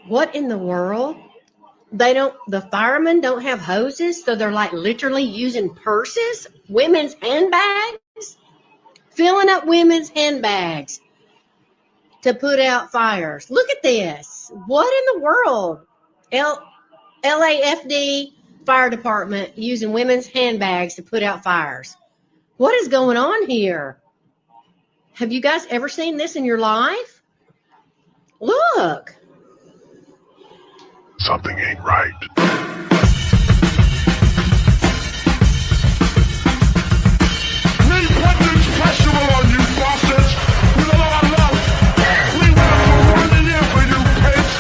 What in the world? The firemen don't have hoses, so they're like literally using purses, women's handbags, filling up women's handbags to put out fires. Look at this. What in the world? LAFD fire department using women's handbags to put out fires. What is going on here? Have you guys ever seen this in your life? Look. Something ain't right. On you bastards with a lot of love. We want to run in here for you pigs.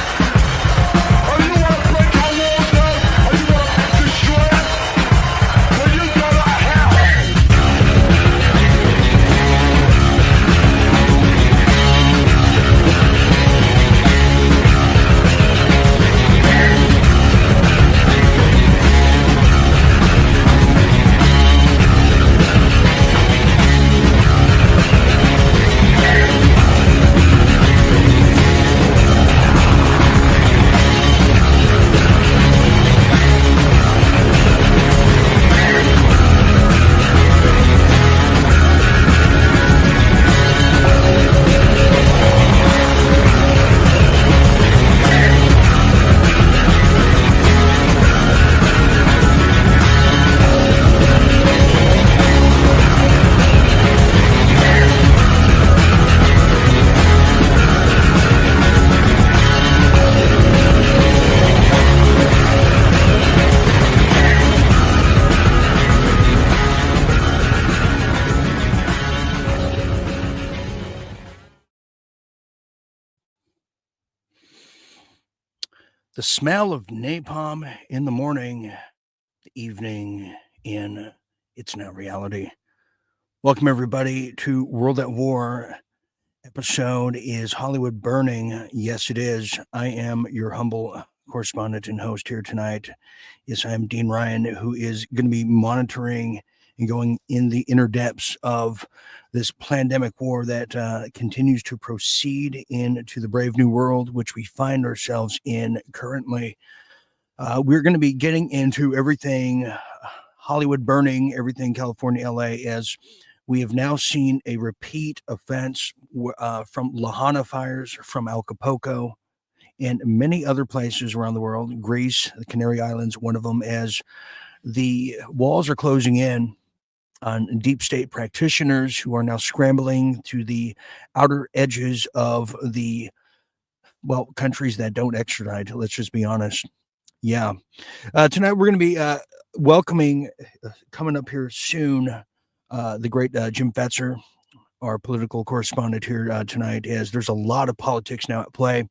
Oh, you want to break our walls down? Oh, you want to destroy us? Well, you go to hell. The smell of napalm in the morning, the evening, and it's now reality. Welcome, everybody, to World at War. Episode is Hollywood Burning. Yes, it is. I am your humble correspondent and host here tonight. Yes, I am Dean Ryan, who is going to be monitoring and going in the inner depths of this pandemic war that continues to proceed into the brave new world, which we find ourselves in currently. We're going to be getting into everything Hollywood burning, everything California, LA, as we have now seen a repeat offense from La Habana fires, from Acapulco, and many other places around the world. Greece, the Canary Islands, one of them, as the walls are closing in on deep state practitioners who are now scrambling to the outer edges of the, well, countries that don't extradite. Let's just be honest. Yeah. Tonight we're going to be welcoming, coming up here soon, the great Jim Fetzer, our political correspondent here tonight, as there's a lot of politics now at play.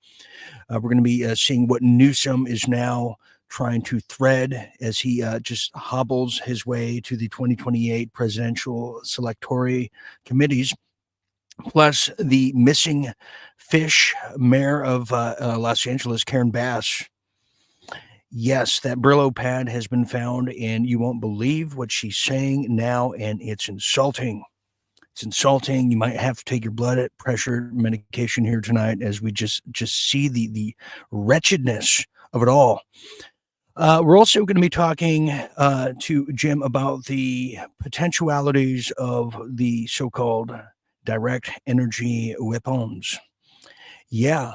We're going to be seeing what Newsom is now trying to thread as he just hobbles his way to the 2028 presidential selectory committees, plus the missing fish mayor of Los Angeles, Karen Bass. Yes, that Brillo pad has been found, and you won't believe what she's saying now, and it's insulting. It's insulting. You might have to take your blood pressure medication here tonight as we just see the wretchedness of it all. We're also going to be talking to Jim about the potentialities of the so-called direct energy weapons. Yeah.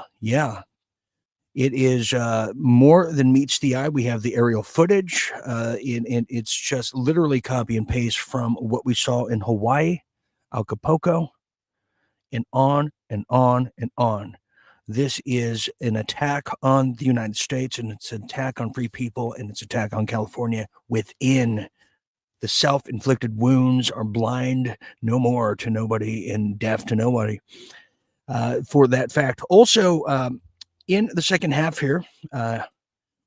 It is more than meets the eye. We have the aerial footage, and it's just literally copy and paste from what we saw in Hawaii, Acapulco, and on and on and on. This is an attack on the United States, and it's an attack on free people, and it's an attack on California within. The self-inflicted wounds are blind no more to nobody and deaf to nobody for that fact. Also, in the second half here, we're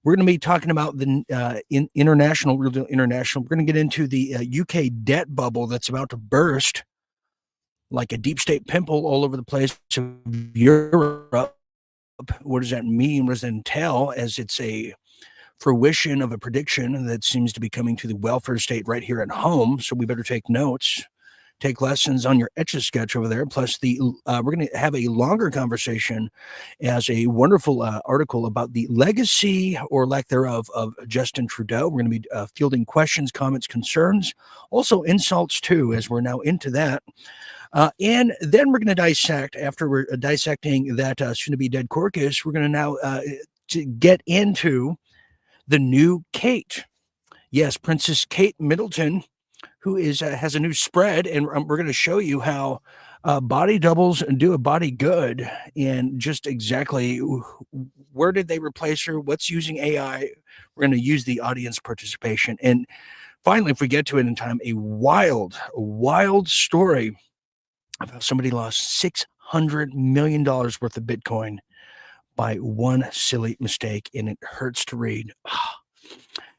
going to be talking about the international. We're going to get into the UK debt bubble that's about to burst like a deep state pimple all over the place of Europe. What does that mean? What does that entail? As it's a fruition of a prediction that seems to be coming to the welfare state right here at home. So we better take notes take lessons on your Etch-a-Sketch over there. Plus, we're going to have a longer conversation as a wonderful article about the legacy or lack thereof of Justin Trudeau. We're going to be fielding questions, comments, concerns, also insults too, as we're now into that. And then we're going to dissect, after we're dissecting that soon-to-be dead Corcus, we're going to now to get into the new Kate. Yes, Princess Kate Middleton, who has a new spread, and we're going to show you how body doubles do a body good, and just exactly where did they replace her, what's using AI. We're going to use the audience participation. And finally, if we get to it in time, a wild story of how somebody lost $600 million worth of Bitcoin by one silly mistake, and it hurts to read.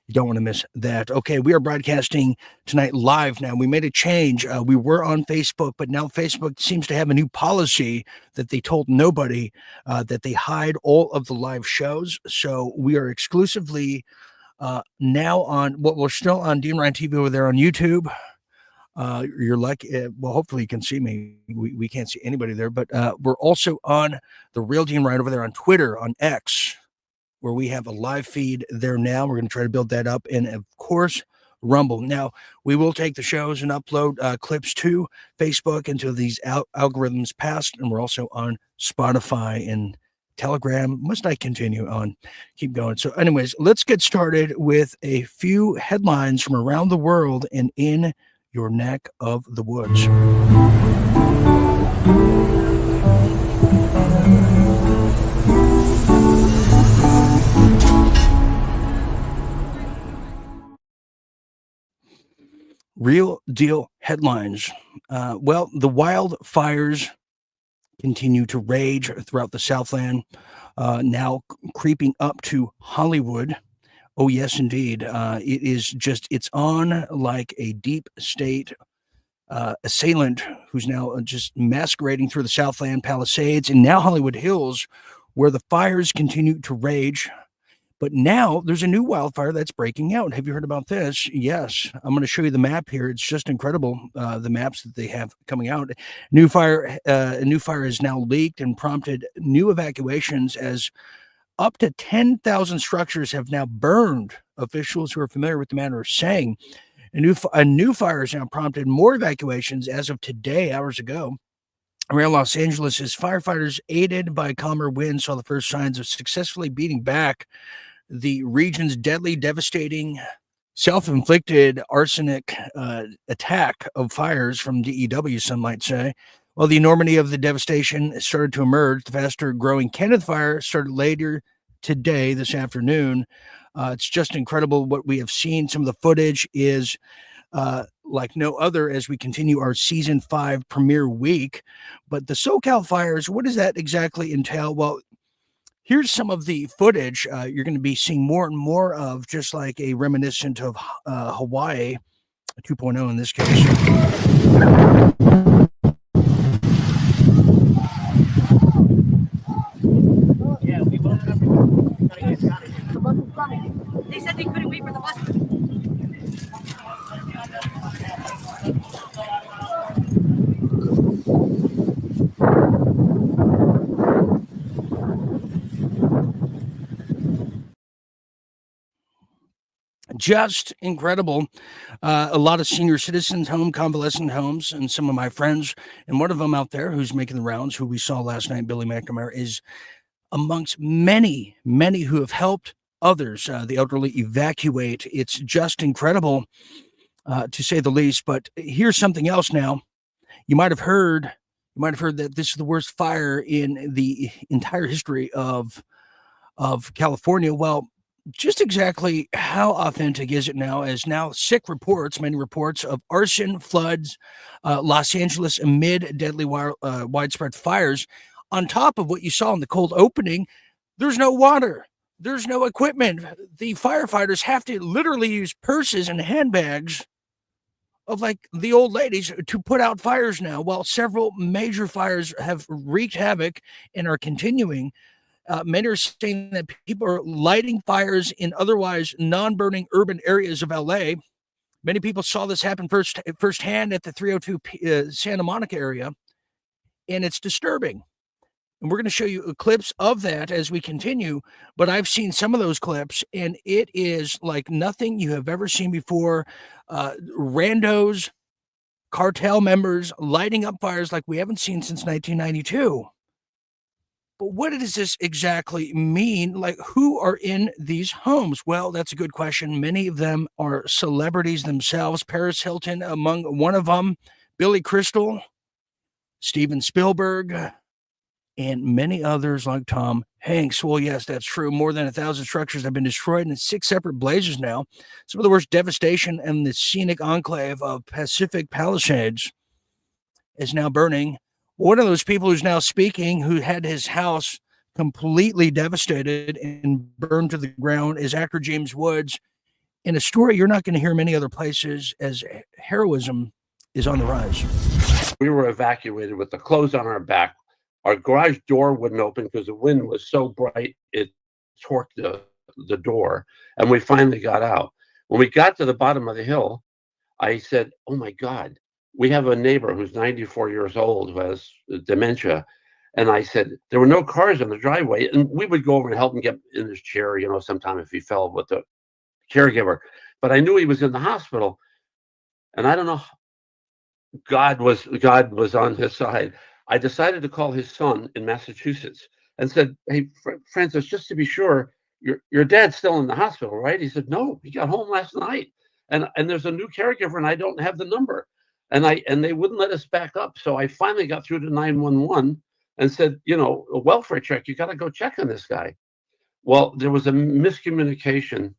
You don't want to miss that. Okay, we are broadcasting tonight live now. We made a change. We were on Facebook, but now Facebook seems to have a new policy that they told nobody, that they hide all of the live shows. So we are exclusively now on, we're still on Dean Ryan TV over there on YouTube. You're lucky. Well, hopefully you can see me. We can't see anybody there, but we're also on the Real Dean Ryan over there on Twitter, on X, where we have a live feed there now. We're going to try to build that up. And of course, Rumble. Now, we will take the shows and upload clips to Facebook until these algorithms pass. And we're also on Spotify and Telegram. Must I continue on? Keep going. So anyways, let's get started with a few headlines from around the world and in your neck of the woods. Real deal headlines. Well, the wildfires continue to rage throughout the Southland, now creeping up to Hollywood. Oh, yes, indeed. It's on like a deep state assailant who's now just masquerading through the Southland Palisades and now Hollywood Hills, where the fires continue to rage. But now there's a new wildfire that's breaking out. Have you heard about this? Yes. I'm going to show you the map here. It's just incredible, the maps that they have coming out. A new fire has now leaked and prompted new evacuations as up to 10,000 structures have now burned. Officials who are familiar with the matter are saying a new fire has now prompted more evacuations as of today, hours ago. Around Los Angeles, as firefighters aided by calmer winds saw the first signs of successfully beating back the region's deadly, devastating, self-inflicted arsenic attack of fires from DEW, some might say. While the enormity of the devastation started to emerge, the faster-growing Conent fire started later today, this afternoon. It's just incredible what we have seen. Some of the footage is like no other as we continue our Season 5 premiere week. But the SoCal fires, what does that exactly entail? Well, here's some of the footage you're going to be seeing more and more of, just like a reminiscent of Hawaii 2.0 in this case. Yeah, we both have to go. The bus is coming. They said they couldn't wait for the bus. Just incredible. A lot of senior citizens home, convalescent homes, and some of my friends, and one of them out there who's making the rounds, who we saw last night, Billy McNamara, is amongst many who have helped others, the elderly, evacuate. It's just incredible, to say the least. But here's something else now. You might have heard that this is the worst fire in the entire history of California. Well, just exactly how authentic is it now, as now many reports of arson, floods, Los Angeles amid deadly widespread fires. On top of what you saw in the cold opening, there's no water. There's no equipment. The firefighters have to literally use purses and handbags of like the old ladies to put out fires now, while several major fires have wreaked havoc and are continuing. Many are saying that people are lighting fires in otherwise non-burning urban areas of LA Many people saw this happen firsthand at the 302 Santa Monica area, and it's disturbing. And we're going to show you clips of that as we continue, but I've seen some of those clips, and it is like nothing you have ever seen before. Randos, cartel members lighting up fires like we haven't seen since 1992. But what does this exactly mean? Like, who are in these homes? Well, that's a good question. Many of them are celebrities themselves. Paris Hilton among one of them, Billy Crystal, Steven Spielberg, and many others like Tom Hanks. Well, yes, that's true. More than 1,000 structures have been destroyed in 6 separate blazes now. Some of the worst devastation in the scenic enclave of Pacific Palisades is now burning. One of those people who's now speaking, who had his house completely devastated and burned to the ground, is actor James Woods, in a story you're not going to hear many other places, as heroism is on the rise. We were evacuated with the clothes on our back. Our garage door wouldn't open because the wind was so bright it torqued the door, and we finally got out. When we got to the bottom of the hill, I said, "Oh my God, we have a neighbor who's 94 years old who has dementia." And I said, there were no cars in the driveway, and we would go over and help him get in his chair, you know, sometime if he fell with the caregiver. But I knew he was in the hospital, and I don't know, God was on his side. I decided to call his son in Massachusetts and said, "Hey, Francis, just to be sure, your dad's still in the hospital, right?" He said, "No, he got home last night, and there's a new caregiver, and I don't have the number." And they wouldn't let us back up. So I finally got through to 911 and said, "You know, a welfare check, you got to go check on this guy." Well, there was a miscommunication.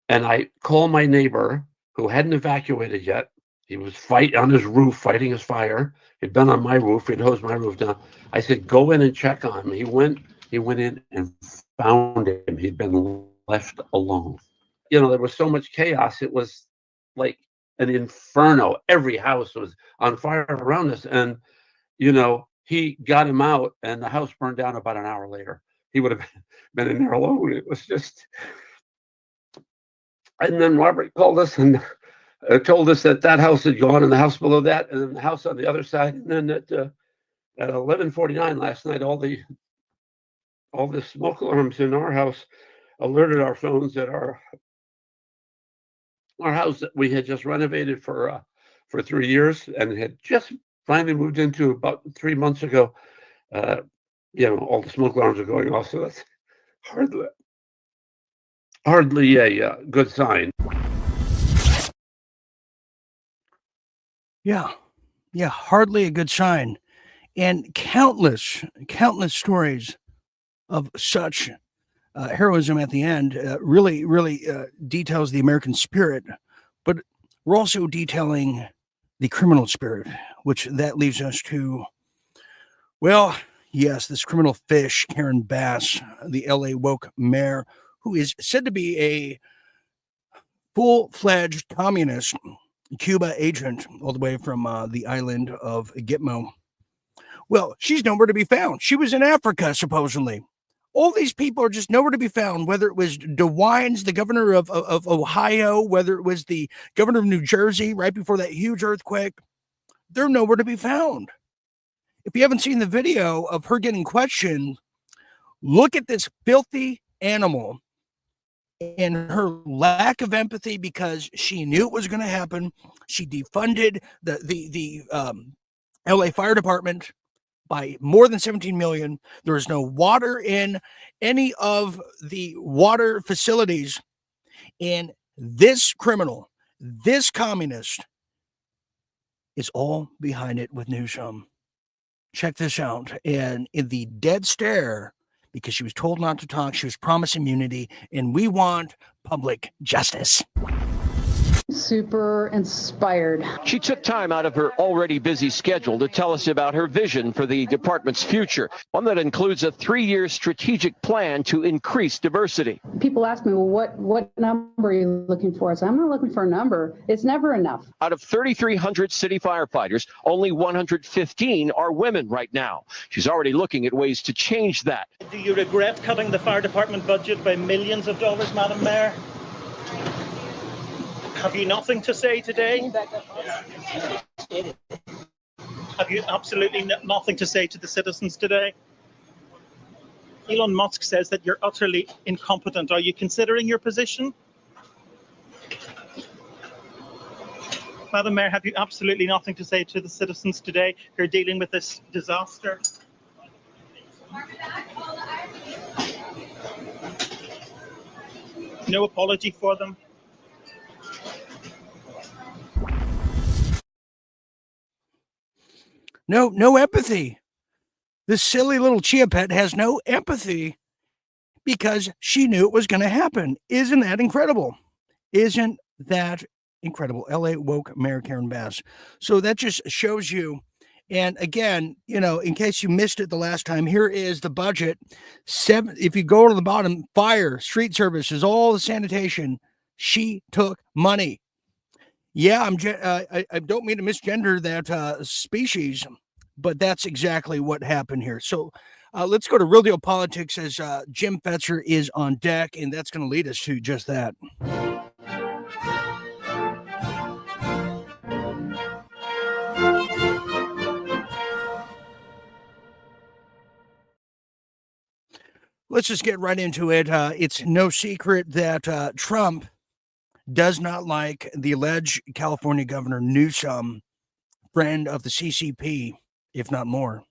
And I called my neighbor who hadn't evacuated yet. He was on his roof, fighting his fire. He'd been on my roof. He'd hosed my roof down. I said, "Go in and check on him." He went in and found him. He'd been left alone. You know, there was so much chaos. It was like an inferno. Every house was on fire around us. And, you know, he got him out, and the house burned down about an hour later. He would have been in there alone. It was just... And then Robert called us and told us that house had gone, and the house below that, and then the house on the other side. And then at 11:49 last night, all the smoke alarms in our house alerted our phones that our house that we had just renovated for 3 years and had just finally moved into about 3 months ago. You know, all the smoke alarms are going off, so that's hardly a good sign. Yeah, hardly a good sign. And countless stories of such heroism at the end really details the American spirit. But we're also detailing the criminal spirit, which that leaves us to, well, yes, this criminal fish, Karen Bass, the LA woke mayor, who is said to be a full-fledged communist Cuba agent all the way from the island of Gitmo. Well, she's nowhere to be found. She was in Africa, supposedly. All these people are just nowhere to be found, whether it was DeWines, the governor of Ohio, whether it was the governor of New Jersey right before that huge earthquake. They're nowhere to be found. If you haven't seen the video of her getting questioned, look at this filthy animal and her lack of empathy, because she knew it was going to happen. She defunded the LA Fire Department by more than $17 million. There is no water in any of the water facilities. And this criminal, this communist, is all behind it with Newsom. Check this out. And in the dead stare, because she was told not to talk, she was promised immunity, and we want public justice. Super inspired. She took time out of her already busy schedule to tell us about her vision for the department's future, one that includes a 3-year strategic plan to increase diversity. People ask me, well, what number are you looking for? I say, I'm not looking for a number. It's never enough. Out of 3,300 city firefighters, only 115 are women right now. She's already looking at ways to change that. Do you regret cutting the fire department budget by millions of dollars, Madam Mayor? Have you nothing to say today? Have you absolutely nothing to say to the citizens today? Elon Musk says that you're utterly incompetent. Are you considering your position? Madam Mayor, have you absolutely nothing to say to the citizens today who are dealing with this disaster? No apology for them? No empathy. This silly little chia pet has no empathy because she knew it was going to happen. Isn't that incredible? Isn't that incredible? LA woke Mayor Karen Bass. So that just shows you. And again, you know, in case you missed it the last time, here is the budget. If you go to the bottom, fire, street services, all the sanitation, she took money. Yeah, I don't mean to misgender that species, but that's exactly what happened here. So let's go to Real Deal Politics as Jim Fetzer is on deck, and that's going to lead us to just that. Let's just get right into it. It's no secret that Trump does not like the alleged California Governor Newsom, friend of the CCP, if not more.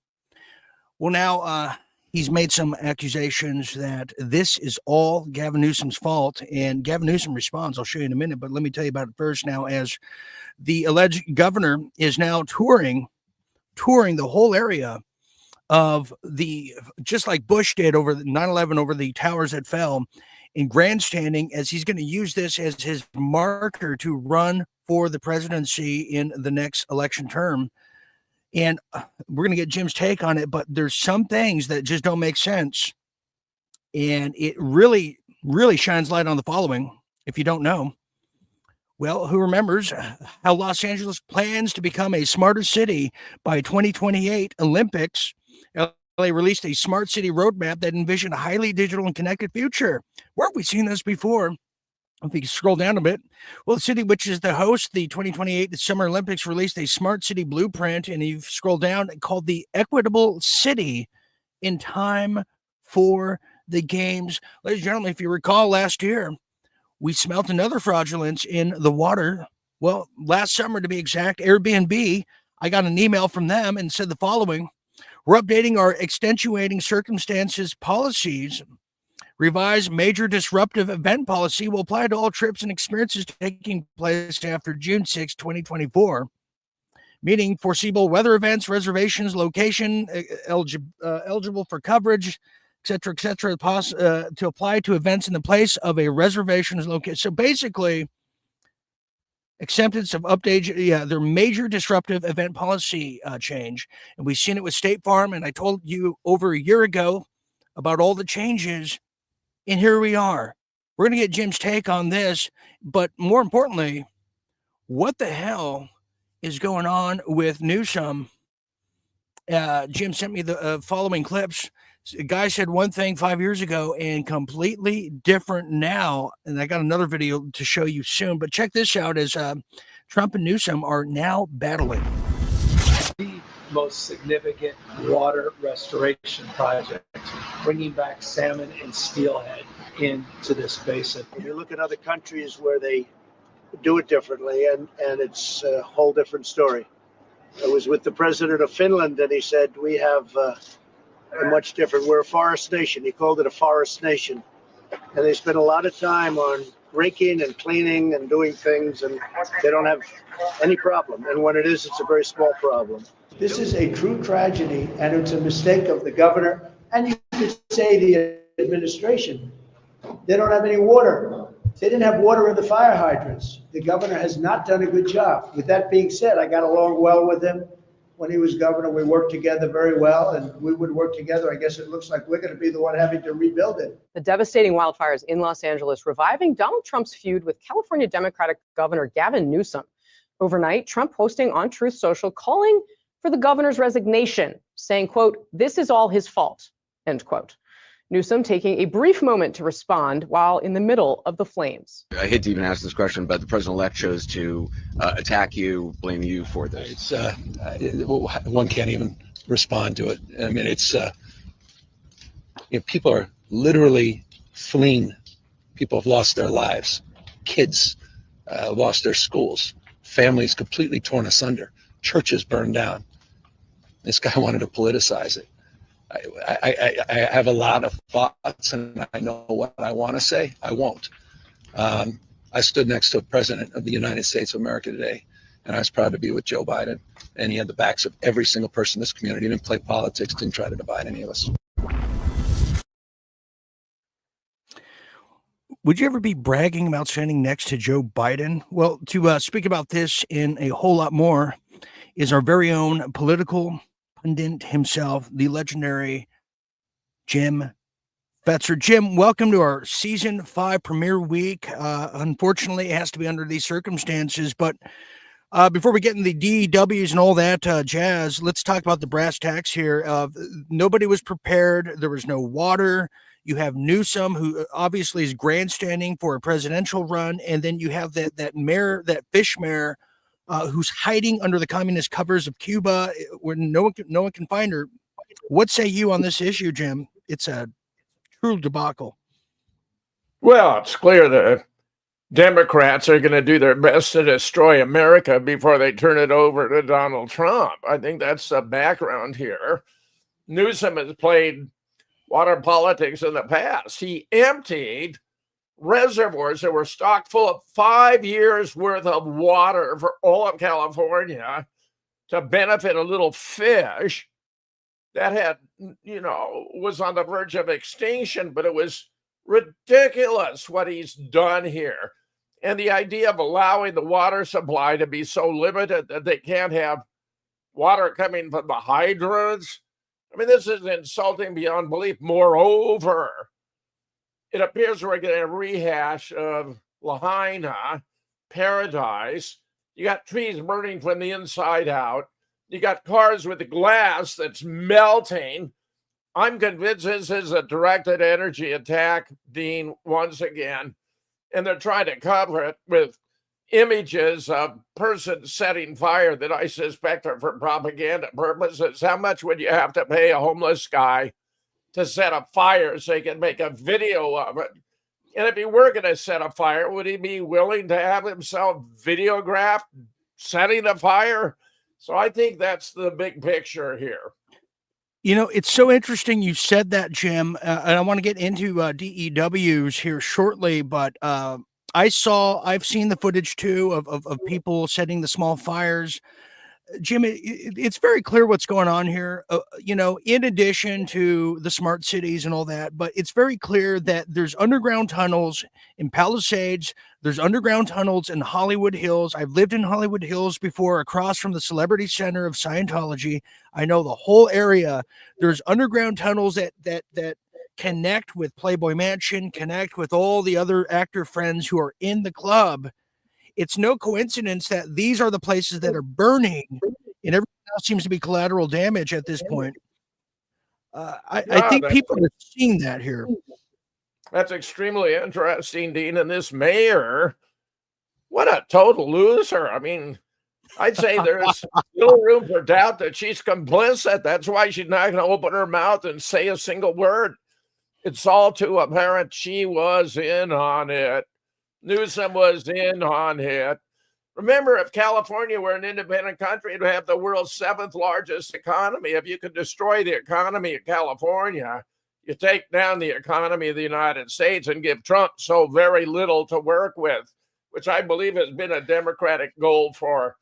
Well, now he's made some accusations that this is all Gavin Newsom's fault, and Gavin Newsom responds. I'll show you in a minute, but let me tell you about it first now, as the alleged governor is now touring the whole area of the, just like Bush did over the 9/11, over the towers that fell, in grandstanding, as he's going to use this as his marker to run for the presidency in the next election term. And we're going to get Jim's take on it, but there's some things that just don't make sense. And it really, really shines light on the following. If you don't know, well, who remembers how Los Angeles plans to become a smarter city by 2028 Olympics? LA released a smart city roadmap that envisioned a highly digital and connected future. Where have we seen this before? If you can scroll down a bit. Well, the city, which is the host, the 2028 Summer Olympics, released a smart city blueprint, and you scroll down, called the Equitable City, in time for the games. Ladies and gentlemen, if you recall last year, we smelt another fraudulence in the water. Well, last summer to be exact, Airbnb, I got an email from them and said the following: we're updating our extenuating circumstances policies. Revised major disruptive event policy will apply to all trips and experiences taking place after June 6, 2024, meaning foreseeable weather events, reservations, location, eligible for coverage, et cetera, to apply to events in the place of a reservation is located. So basically, acceptance of update, their major disruptive event policy change. And we've seen it with State Farm, and I told you over a year ago about all the changes. And here we are. We're going to get Jim's take on this, but more importantly, what the hell is going on with Newsom? Jim sent me the following clips. A guy said one thing 5 years ago and completely different now. And I got another video to show you soon, but check this out as Trump and Newsom are now battling. The most significant water restoration project, bringing back salmon and steelhead into this basin. When you look at other countries where they do it differently, and it's a whole different story. I was with the president of Finland, and he said, we have a much different, we're a forest nation. He called it a forest nation. And they spend a lot of time on raking and cleaning and doing things, and they don't have any problem. And when it is, it's a very small problem. This is a true tragedy, and it's a mistake of the governor, and you could say the administration. They don't have any water. They didn't have water in the fire hydrants. The governor has not done a good job. With that being said, I got along well with him when he was governor. We worked together very well, and we would work together. I guess it looks like we're going to be the one having to rebuild it. The devastating wildfires in Los Angeles reviving Donald Trump's feud with California Democratic Governor Gavin Newsom. Overnight, Trump posting on Truth Social calling for the governor's resignation, saying, quote, "This is all his fault," end quote. Newsom taking a brief moment to respond while in the middle of the flames. I hate to even ask this question, but the president-elect chose to attack you, blame you for this. One can't even respond to it. I mean, it's people are literally fleeing. People have lost their lives. Kids lost their schools. Families completely torn asunder. Churches burned down. This guy wanted to politicize it. I have a lot of thoughts, and I know what I want to say. I won't. I stood next to a president of the United States of America today, and I was proud to be with Joe Biden. And he had the backs of every single person in this community. He didn't play politics, didn't try to divide any of us. Would you ever be bragging about standing next to Joe Biden? Well, to speak about this and a whole lot more is our very own political pundit himself, the legendary Jim Fetzer. Jim, welcome to our season 5 premiere week. Unfortunately, it has to be under these circumstances, but before we get into the DEWs and all that jazz, let's talk about the brass tacks here. Nobody was prepared. There was no water. You have Newsom, who obviously is grandstanding for a presidential run, and then you have that mayor, that fish mayor, who's hiding under the communist covers of Cuba, where no one can find her. What say you on this issue, Jim? It's a true debacle. Well, it's clear the Democrats are going to do their best to destroy America before they turn it over to Donald Trump. I think that's the background here. Newsom has played water politics in the past. He emptied reservoirs that were stocked full of 5 years worth of water for all of California to benefit a little fish that had, was on the verge of extinction, but it was ridiculous what he's done here. And the idea of allowing the water supply to be so limited that they can't have water coming from the hydrants. I mean, this is insulting beyond belief. Moreover, it appears we're getting a rehash of Lahaina, Paradise. You got trees burning from the inside out. You got cars with glass that's melting. I'm convinced this is a directed energy attack, Dean, once again. And they're trying to cover it with images of persons setting fire that I suspect are for propaganda purposes. How much would you have to pay a homeless guy to set a fire so he can make a video of it? And if he were going to set a fire, would he be willing to have himself videographed setting a fire? So I think that's the big picture here. It's so interesting you said that, Jim, and I want to get into DEWs here shortly, but I've seen the footage too of people setting the small fires. Jim, it's very clear what's going on here, in addition to the smart cities and all that, but it's very clear that there's underground tunnels in Palisades. There's underground tunnels in Hollywood Hills. I've lived in Hollywood Hills before, across from the Celebrity Center of Scientology. I know the whole area. There's underground tunnels that connect with Playboy Mansion, connect with all the other actor friends who are in the club. It's no coincidence that these are the places that are burning, and everything else seems to be collateral damage at this point. I think people are seeing that here. That's extremely interesting, Dean. And this mayor, what a total loser. I mean, I'd say there's no room for doubt that she's complicit. That's why she's not going to open her mouth and say a single word. It's all too apparent she was in on it. Newsom was in on it. Remember, if California were an independent country, it would have the world's 7th largest economy. If you could destroy the economy of California, you take down the economy of the United States and give Trump so very little to work with, which I believe has been a Democratic goal for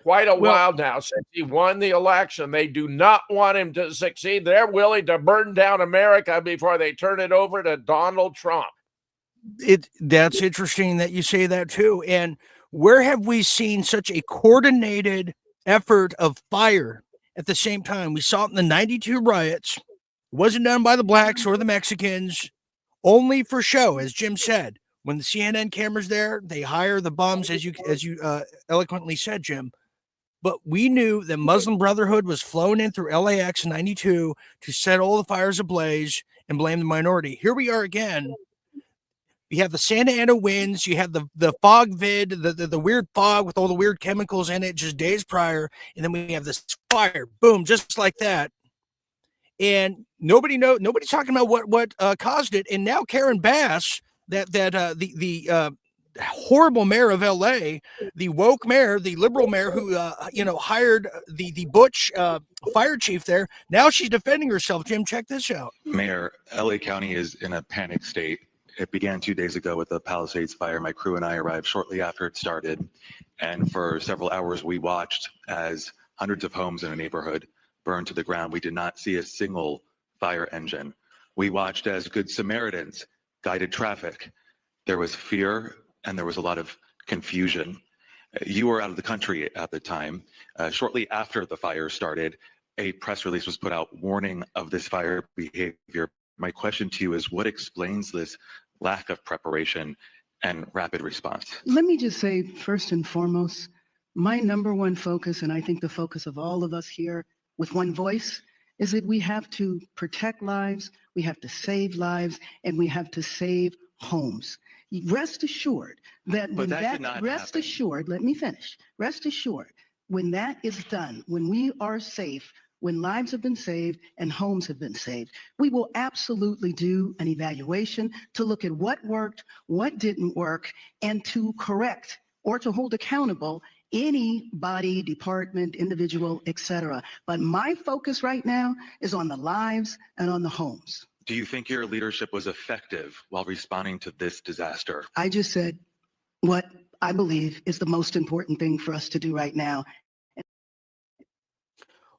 quite a while now, since he won the election. They do not want him to succeed. They're willing to burn down America before they turn it over to Donald Trump. That's interesting that you say that too. And where have we seen such a coordinated effort of fire at the same time? We saw it in the 92 riots. It wasn't done by the blacks or the Mexicans, only for show, as Jim said. When the CNN camera's there, they hire the bums, as you eloquently said, Jim. But we knew that Muslim Brotherhood was flown in through LAX in 92 to set all the fires ablaze, and blame the minority. Here we are again. You have the Santa Ana winds. You have the fog vid, the weird fog with all the weird chemicals in it just days prior. And then we have this fire. Boom, just like that. And nobody's talking about what caused it. And now Karen Bass, the horrible mayor of LA, the woke mayor, the liberal mayor who hired the butch fire chief there. Now she's defending herself. Jim, check this out. Mayor, LA County is in a panic state. It began 2 days ago with the Palisades fire. My crew and I arrived shortly after it started. And for several hours, we watched as hundreds of homes in a neighborhood burned to the ground. We did not see a single fire engine. We watched as Good Samaritans guided traffic. There was fear and there was a lot of confusion. You were out of the country at the time. Shortly after the fire started, a press release was put out warning of this fire behavior. My question to you is, what explains this lack of preparation and rapid response? Let me just say, first and foremost, my number one focus, and I think the focus of all of us here with one voice, is that we have to protect lives, we have to save lives, and we have to save homes. Rest assured that when rest assured, let me finish. Rest assured, when that is done, when we are safe, when lives have been saved and homes have been saved, we will absolutely do an evaluation to look at what worked, what didn't work, and to correct or to hold accountable any body, department, individual, etc. But my focus right now is on the lives and on the homes. Do you think your leadership was effective while responding to this disaster? I just said what I believe is the most important thing for us to do right now.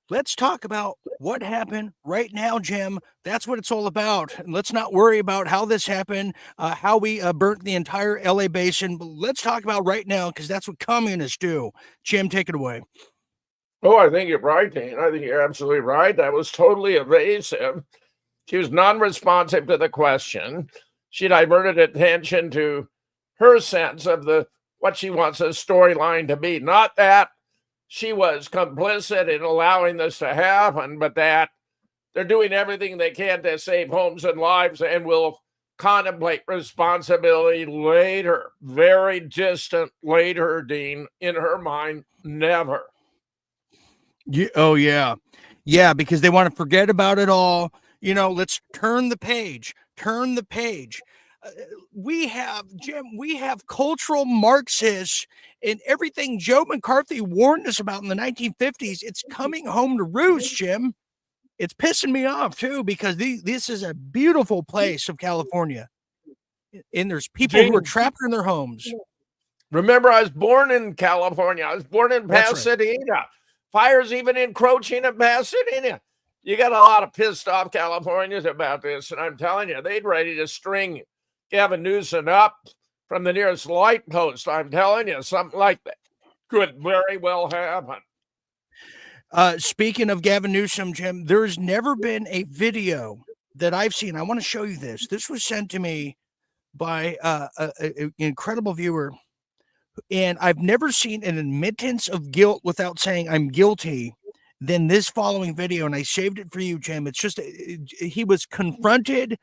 Let's talk about what happened right now, Jim. That's what it's all about. And let's not worry about how this happened, how we burnt the entire LA basin. But let's talk about right now, because that's what communists do. Jim, take it away. Oh, I think you're right, Dean. I think you're absolutely right. That was totally evasive. She was non-responsive to the question. She diverted attention to her sense of what she wants a storyline to be. Not that she was complicit in allowing this to happen, but that they're doing everything they can to save homes and lives and will contemplate responsibility later, very distant later, Dean. In her mind, never. Oh, yeah. Yeah, because they want to forget about it all. Let's turn the page. We have cultural Marxists and everything Joe McCarthy warned us about in the 1950s. It's coming home to roost, Jim. It's pissing me off, too, because this is a beautiful place of California. And there's people who are trapped in their homes. Remember, I was born in California. I was born in Pasadena. Right. Fire's even encroaching in Pasadena. You got a lot of pissed off Californians about this, and I'm telling you, they'd ready to string Gavin Newsom up from the nearest light post. I'm telling you, something like that could very well happen. Speaking of Gavin Newsom, Jim, there's never been a video that I've seen. I want to show you this. This was sent to me by an incredible viewer, and I've never seen an admittance of guilt without saying I'm guilty than this following video, and I saved it for you, Jim. It's just he was confronted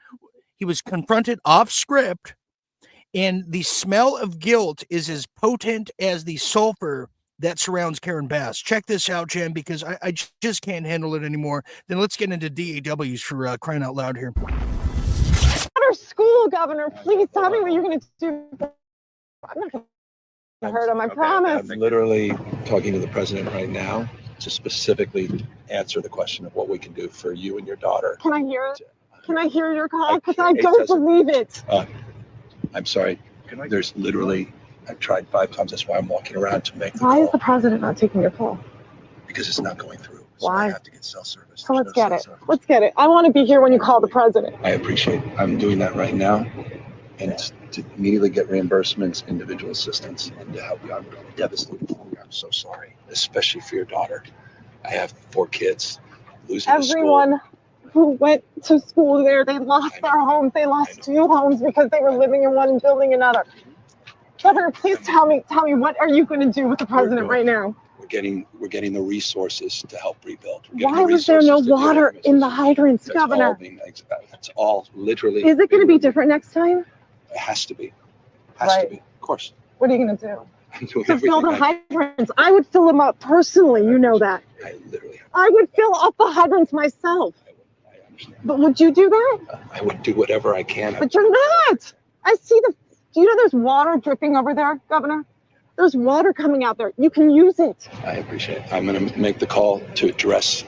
off script, and the smell of guilt is as potent as the sulfur that surrounds Karen Bass. Check this out, Jim, because I just can't handle it anymore. Then let's get into DAWs for crying out loud here. Our school, Governor, please tell me what you're going to do. I'm not going to hurt him, I promise. I'm literally talking to the president right now to specifically answer the question of what we can do for you and your daughter. Can I hear it? Can I hear your call? Because I don't believe it. I'm sorry. There's literally, I've tried 5 times. That's why I'm walking around to make the Why call. is the president not taking your call? Because it's not going through. So Why? I have to get cell service. So let's get it. Let's get it. I want to be here when you call the president. I appreciate it. I'm doing that right now. And it's to immediately get reimbursements, individual assistance, and to help you. I'm devastated for you. I'm so sorry, especially for your daughter. I have 4 kids. Losing Everyone who went to school there, they lost their homes. They lost 2 homes because they were living in one and building another. Governor, please tell me, what are you going to do with the president right now? We're getting the resources to help rebuild. Why was there no water in the hydrants, Governor? That's all literally. Is it going to be different next time? It has to be. Has to be. Of course. What are you going to do? I'm doing To fill everything the hydrants. I would fill them up personally. You know that. I would fill up the hydrants myself. But would you do that? I would do whatever I can. But you're not. I see the. Do you know there's water dripping over there, Governor? There's water coming out there. You can use it. I appreciate it. I'm going to make the call to address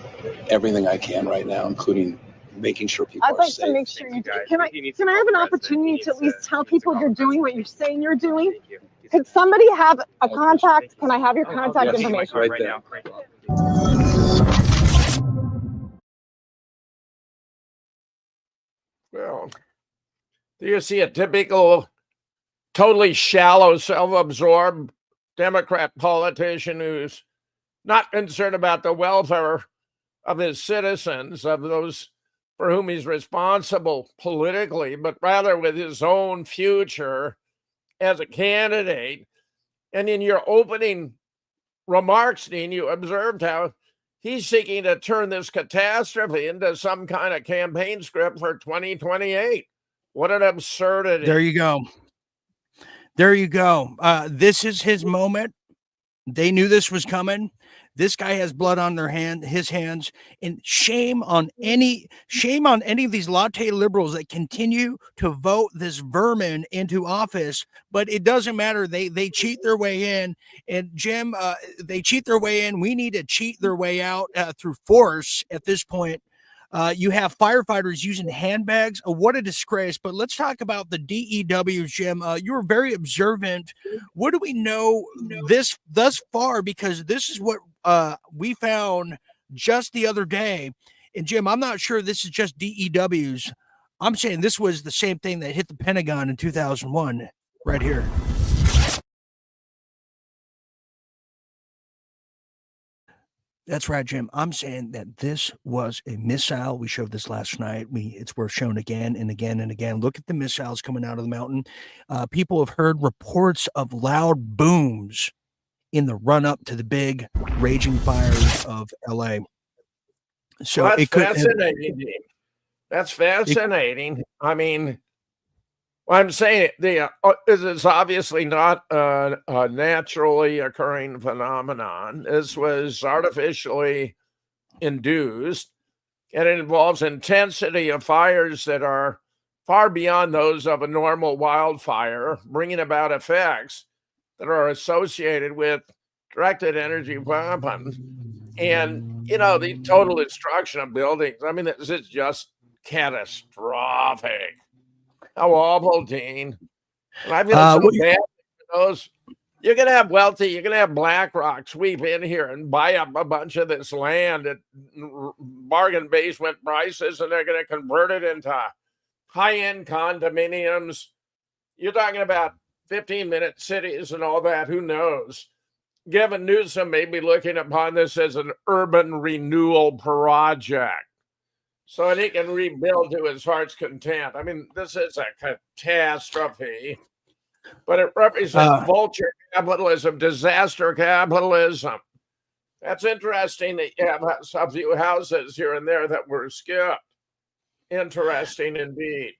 everything I can right now, including making sure people I'd are like safe. to make sure you do. Can I have an opportunity to at least tell people you're doing what you're saying you're doing? Could somebody have a contact? Can I have your contact information? Right there. Well, do you see a typical, totally shallow, self-absorbed Democrat politician who's not concerned about the welfare of his citizens, of those for whom he's responsible politically, but rather with his own future as a candidate? And in your opening remarks, Dean, you observed how he's seeking to turn this catastrophe into some kind of campaign script for 2028. What an absurdity. There you go. There you go. This is his moment. They knew this was coming. This guy has blood on his hands, and shame on any of these latte liberals that continue to vote this vermin into office. But it doesn't matter. They cheat their way in, and Jim, they cheat their way in. We need to cheat their way out through force at this point. You have firefighters using handbags. What a disgrace. But let's talk about the DEWs, Jim. You were very observant. What do we know this thus far? Because this is what we found just the other day. And Jim, I'm not sure this is just DEWs. I'm saying this was the same thing that hit the Pentagon in 2001 right here. That's right, Jim. I'm saying that this was a missile. We showed this last night. It's worth showing again and again and again. Look at the missiles coming out of the mountain. People have heard reports of loud booms in the run-up to the big raging fires of LA. So well, that's it could fascinating. That's fascinating. I mean, I'm saying this is obviously not a naturally occurring phenomenon. This was artificially induced, and it involves intensity of fires that are far beyond those of a normal wildfire, bringing about effects that are associated with directed energy weapons and, the total destruction of buildings. I mean, this is just catastrophic. How awful, Dean. And I feel so bad for those. You're going to have wealthy, you're going to have BlackRock sweep in here and buy up a bunch of this land at bargain basement prices, and they're going to convert it into high-end condominiums. You're talking about 15-minute cities and all that. Who knows? Gavin Newsom may be looking upon this as an urban renewal project, so that he can rebuild to his heart's content. I mean, this is a catastrophe, but it represents vulture capitalism, disaster capitalism. That's interesting that you have a few houses here and there that were skipped. Interesting indeed.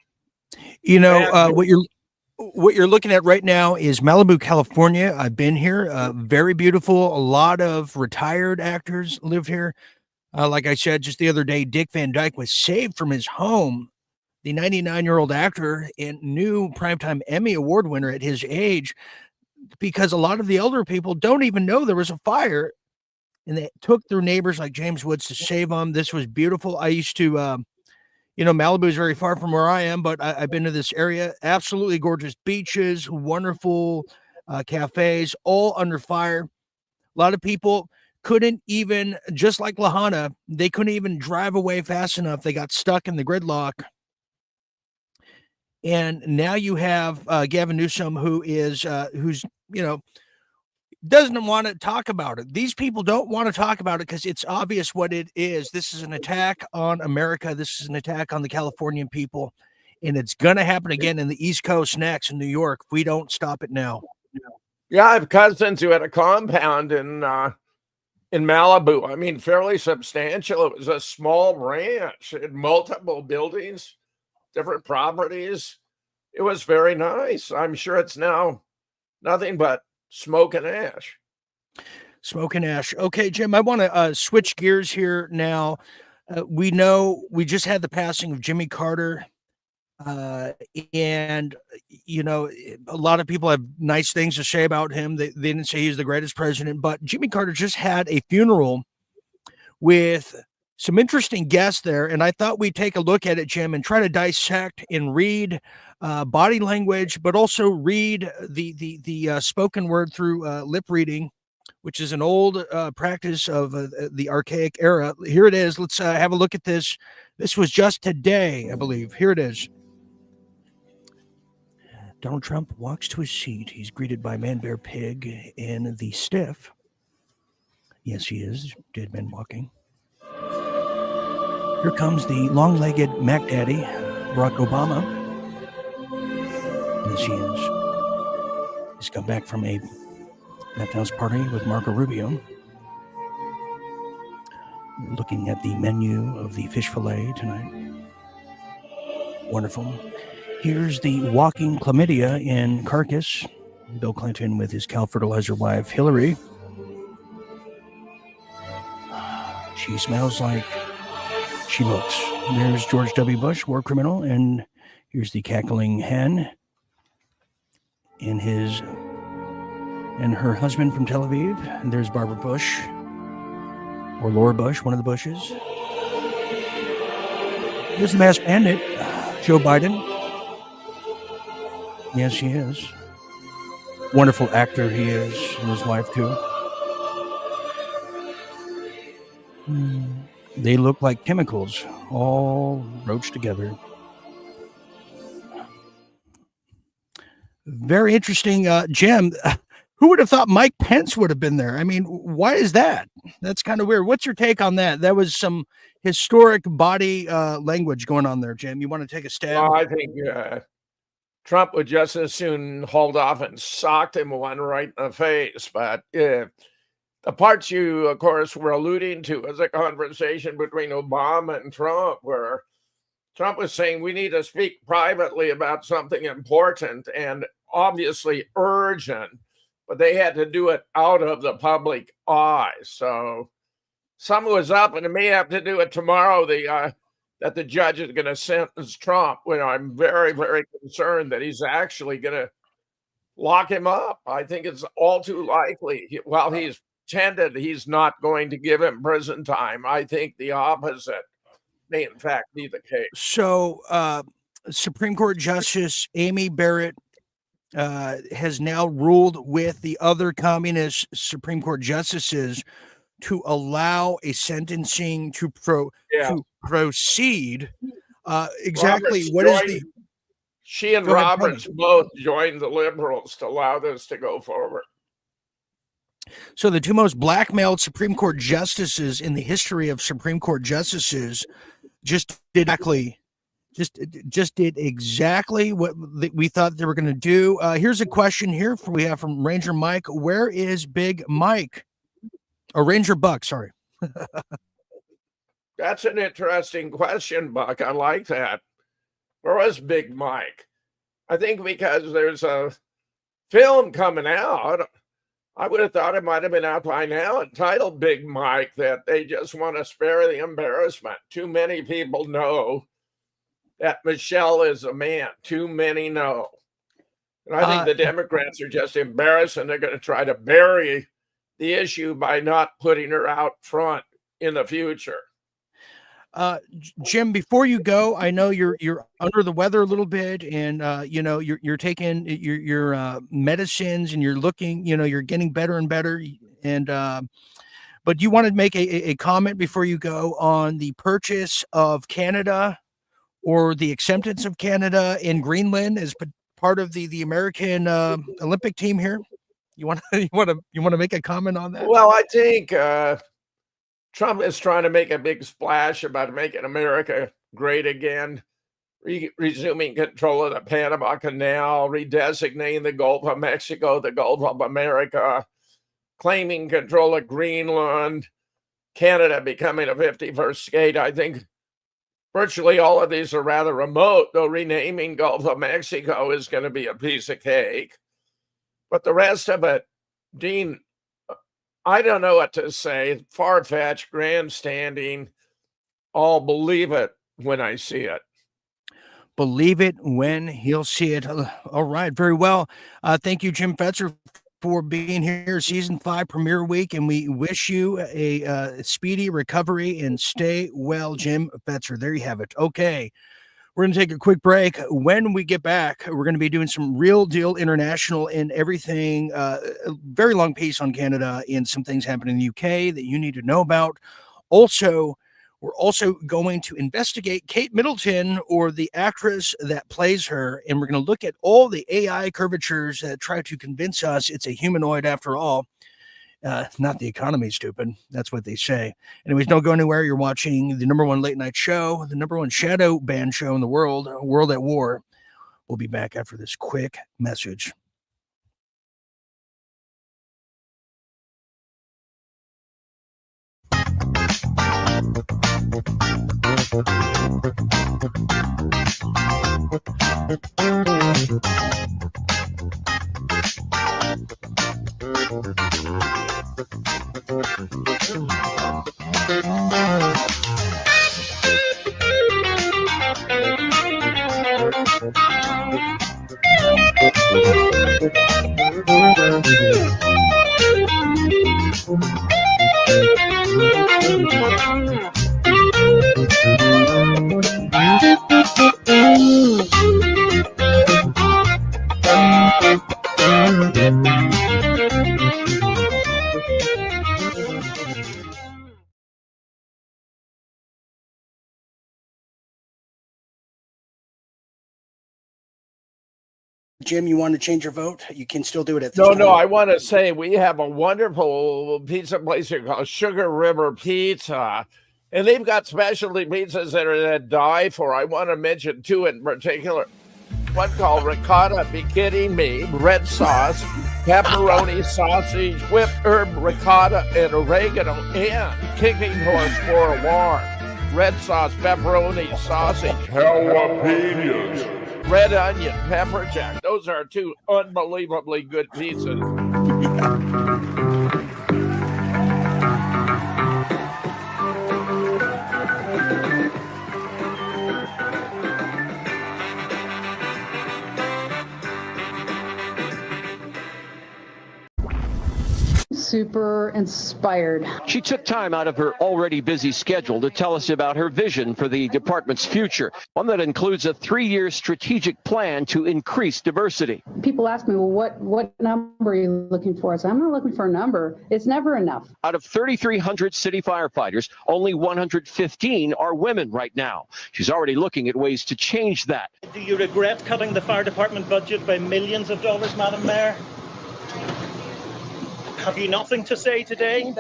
What you're looking at right now is Malibu, California. I've been here. Very beautiful. A lot of retired actors live here. Like I said, just the other day, Dick Van Dyke was saved from his home. The 99-year-old actor and new Primetime Emmy Award winner at his age, because a lot of the elder people don't even know there was a fire, and they took their neighbors like James Woods to save them. This was beautiful. I used to, Malibu is very far from where I am, but I've been to this area. Absolutely gorgeous beaches, wonderful cafes, all under fire. A lot of people couldn't even, just like Lahana, they couldn't even drive away fast enough. They got stuck in the gridlock. And now you have Gavin Newsom, who's doesn't want to talk about it. These people don't want to talk about it because it's obvious what it is. This is an attack on America. This is an attack on the Californian people. And it's going to happen again in the East Coast next in New York if we don't stop it now. Yeah, I have cousins who had a compound in in Malibu. I mean, fairly substantial. It was a small ranch. It had multiple buildings, different properties. It was very nice. I'm sure it's now nothing but smoke and ash. Smoke and ash. Okay, Jim, I want to switch gears here now. We know we just had the passing of Jimmy Carter. And, you know, a lot of people have nice things to say about him. They didn't say he's the greatest president, but Jimmy Carter just had a funeral with some interesting guests there. And I thought we'd take a look at it, Jim, and try to dissect and read body language, but also read the spoken word through lip reading, which is an old practice of the archaic era. Here it is. Let's have a look at this. This was just today, I believe. Here it is. Donald Trump walks to his seat. He's greeted by Man Bear Pig and the Stiff. Yes, he is. Dead man walking. Here comes the long-legged Mac Daddy, Barack Obama. Yes, he is. He's come back from a meth house party with Marco Rubio. Looking at the menu of the fish fillet tonight. Wonderful. Here's the walking chlamydia in Carcass. Bill Clinton with his cow fertilizer wife, Hillary. She smells like she looks. There's George W. Bush, war criminal, and here's the cackling hen and her husband from Tel Aviv. And there's Barbara Bush, or Laura Bush, one of the Bushes. There's the masked bandit, Joe Biden. Yes, he is. Wonderful actor he is, and his wife too. They look like chemicals, all roached together. Very interesting, Jim. Who would have thought Mike Pence would have been there? I mean, why is that? That's kind of weird. What's your take on that? That was some historic body language going on there, Jim. You want to take a stab? Well, I think Trump would just as soon hauled off and socked him one right in the face. But the parts you, of course, were alluding to was a conversation between Obama and Trump, where Trump was saying we need to speak privately about something important and obviously urgent, but they had to do it out of the public eye. So something was up, and it may have to do it tomorrow. That the judge is going to sentence Trump, when I'm very, very concerned that he's actually going to lock him up. I think it's all too likely. While he's pretended he's not going to give him prison time, I think the opposite may in fact be the case. So Supreme Court Justice Amy Barrett has now ruled with the other communist Supreme Court justices to allow a sentencing to proceed. Exactly. She and Roberts both joined the liberals to allow this to go forward. So the two most blackmailed Supreme Court justices in the history of Supreme Court justices just did exactly what we thought they were going to do. Here's a question here we have from Ranger Mike. Where is Big Mike? Or Ranger Buck, sorry. That's an interesting question, Buck. I like that. Where was Big Mike? I think because there's a film coming out, I would have thought it might have been out by now, entitled Big Mike, that they just want to spare the embarrassment. Too many people know that Michelle is a man. Too many know. And I think the Democrats are just embarrassed, and they're going to try to bury the issue by not putting her out front in the future. Jim, before you go, I know you're under the weather a little bit, and you're taking your medicines, and you're looking, you're getting better and better. And but you want to make a comment before you go on the purchase of Canada, or the acceptance of Canada in Greenland as part of the American Olympic team here. You want to make a comment on that? Well, I think Trump is trying to make a big splash about making America great again, resuming control of the Panama Canal, redesignating the Gulf of Mexico, the Gulf of America. claiming control of Greenland, Canada becoming a 51st state. I think virtually all of these are rather remote, though renaming Gulf of Mexico is going to be a piece of cake. But the rest of it, Dean, I don't know what to say. Far-fetched, grandstanding. I'll believe it when I see it. Believe it when he'll see it. All right, very well. Thank you, Jim Fetzer, for being here, season 5 premiere week, and we wish you a speedy recovery and stay well, Jim Fetzer. There you have it. Okay, we're going to take a quick break. When we get back, we're going to be doing some real deal international and everything, a very long piece on Canada and some things happening in the UK that you need to know about. Also, we're also going to investigate Kate Middleton, or the actress that plays her, and we're going to look at all the AI curvatures that try to convince us it's a humanoid after all. Not the economy, stupid. That's what they say. Anyways, don't go anywhere. You're watching the #1 late night show, the #1 shadow band show in the world, World at War. We'll be back after this quick message. Jim, you want to change your vote? You can still do it at this time. No, I want to say we have a wonderful pizza place here called Sugar River Pizza, and they've got specialty pizzas that are to die for. I want to mention 2 in particular. One called ricotta, be kidding me, red sauce, pepperoni sausage, whipped herb ricotta, and oregano, and kicking horse for a war. Red sauce, pepperoni, sausage, Jalapenos. red onion, pepper jack. Those are 2 unbelievably good pizzas. Super inspired. She took time out of her already busy schedule to tell us about her vision for the department's future, one that includes a 3-year strategic plan to increase diversity. People ask me, well, what number are you looking for? So I'm not looking for a number. It's never enough. Out of 3,300 city firefighters, only 115 are women right now. She's already looking at ways to change that. Do you regret cutting the fire department budget by millions of dollars, Madam Mayor? Have you nothing to say today?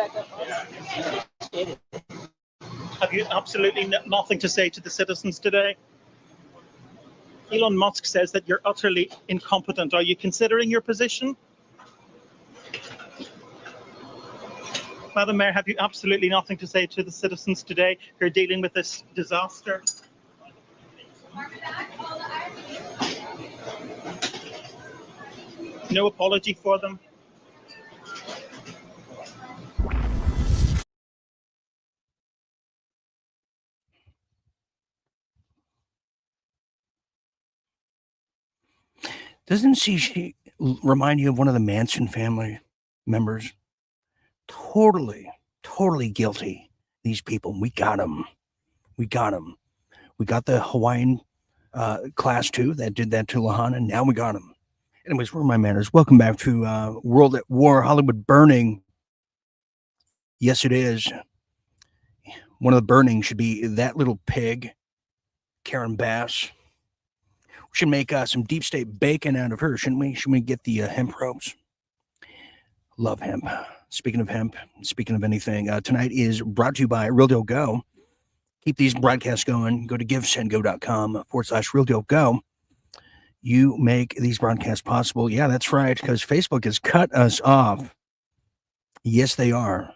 Have you absolutely nothing to say to the citizens today? Elon Musk says that you're utterly incompetent. Are you considering your position? Madam Mayor, have you absolutely nothing to say to the citizens today who are dealing with this disaster? No apology for them? Doesn't she remind you of one of the Manson family members? Totally guilty. These people, we got them. We got the Hawaiian class 2 that did that to Lahana, and now we got them. Anyways, where are my manners? Welcome back to World at War, Hollywood Burning. Yes, it is. One of the burning should be that little pig, Karen Bass. We should make some deep state bacon out of her, shouldn't we? Should we get the hemp ropes? Love hemp. Speaking of hemp, speaking of anything, tonight is brought to you by Real Deal Go. Keep these broadcasts going. Go to givesendgo.com/Real Deal Go. You make these broadcasts possible. Yeah, that's right, because Facebook has cut us off. Yes, they are.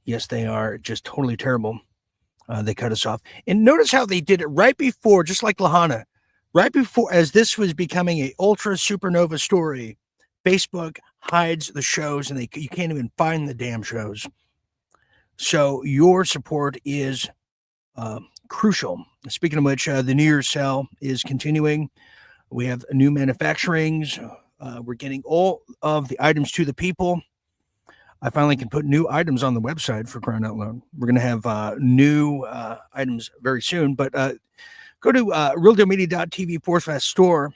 Yes, they are. Just totally terrible. They cut us off. And notice how they did it right before, just like Lahana, right before, as this was becoming a ultra supernova story, Facebook hides the shows and you can't even find the damn shows. So your support is crucial. Speaking of which, the New Year's sale is continuing. We have new manufacturings. We're getting all of the items to the people. I finally can put new items on the website, for crying out loud. We're going to have new items very soon, but go to realdealmedia.tv/store,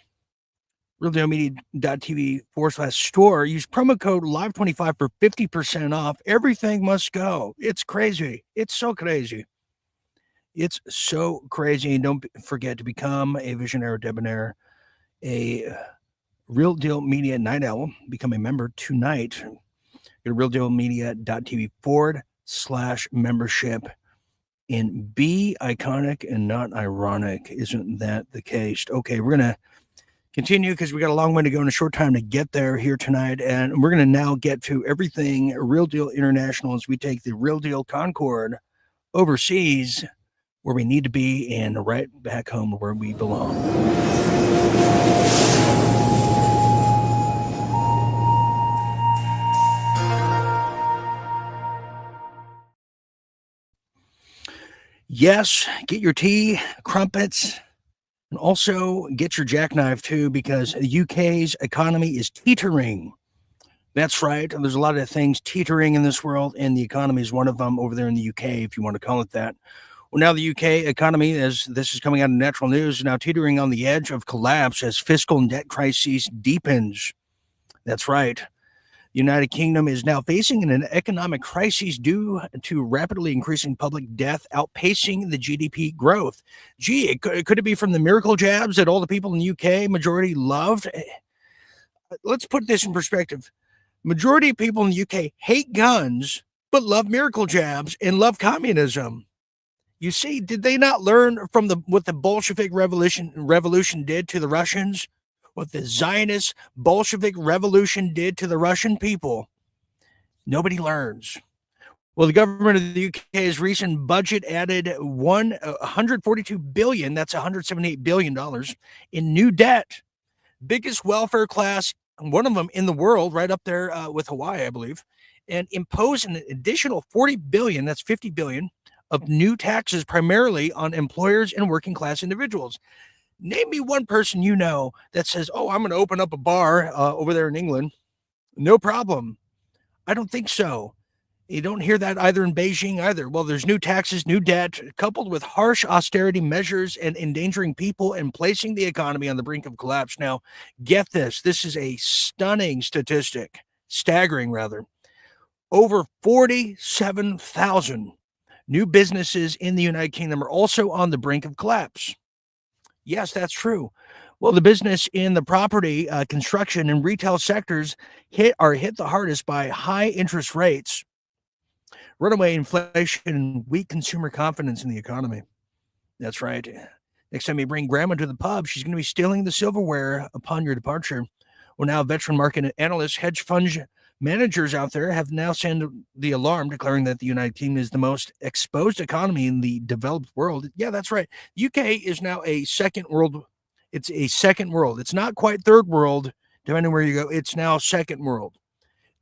realdealmedia.tv/store. Use promo code LIVE25 for 50% off. Everything must go. It's crazy. It's so crazy. It's so crazy. And don't forget to become a visionary debonair, a Real Deal Media Night Owl. Become a member tonight. Go to realdealmedia.tv/membership and be iconic and not ironic. Isn't that the case? Okay, we're going to continue because we got a long way to go and a short time to get there here tonight. And we're going to now get to everything Real Deal International as we take the Real Deal Concord overseas where we need to be and right back home where we belong. Yes, get your tea, crumpets, and also get your jackknife too, because the UK's economy is teetering. That's right. There's a lot of things teetering in this world, and the economy is one of them over there in the UK, if you want to call it that. Well, now the UK economy, as this is coming out of natural news, is now teetering on the edge of collapse as fiscal and debt crisis deepens. That's right. The United Kingdom is now facing an economic crisis due to rapidly increasing public debt outpacing the GDP growth. Gee, could it be from the miracle jabs that all the people in the UK majority loved? Let's put this in perspective. Majority of people in the UK hate guns, but love miracle jabs and love communism. You see, did they not learn from what the Bolshevik revolution did to the Russians? What the Zionist Bolshevik revolution did to the Russian people? Nobody learns. Well, the government of the UK's recent budget added $142 billion, that's $178 billion, in new debt. Biggest welfare class, one of them in the world, right up there with Hawaii, I believe, and imposed an additional $40 billion, that's $50 billion, of new taxes primarily on employers and working class individuals. Name me one person you know that says, oh, I'm going to open up a bar over there in England. No problem. I don't think so. You don't hear that either in Beijing either. Well, there's new taxes, new debt, coupled with harsh austerity measures and endangering people and placing the economy on the brink of collapse. Now, get this. This is a stunning statistic, staggering rather. Over 47,000 new businesses in the United Kingdom are also on the brink of collapse. Yes, that's true. Well, the business in the property, construction, and retail sectors are hit the hardest by high interest rates, runaway inflation, and weak consumer confidence in the economy. That's right. Next time you bring grandma to the pub, she's going to be stealing the silverware upon your departure. Well, now veteran market analysts, hedge fund managers out there have now sounded the alarm, declaring that the United Kingdom is the most exposed economy in the developed world. Yeah, that's right. UK is now a second world. It's a second world. It's not quite third world, depending where you go. It's now second world.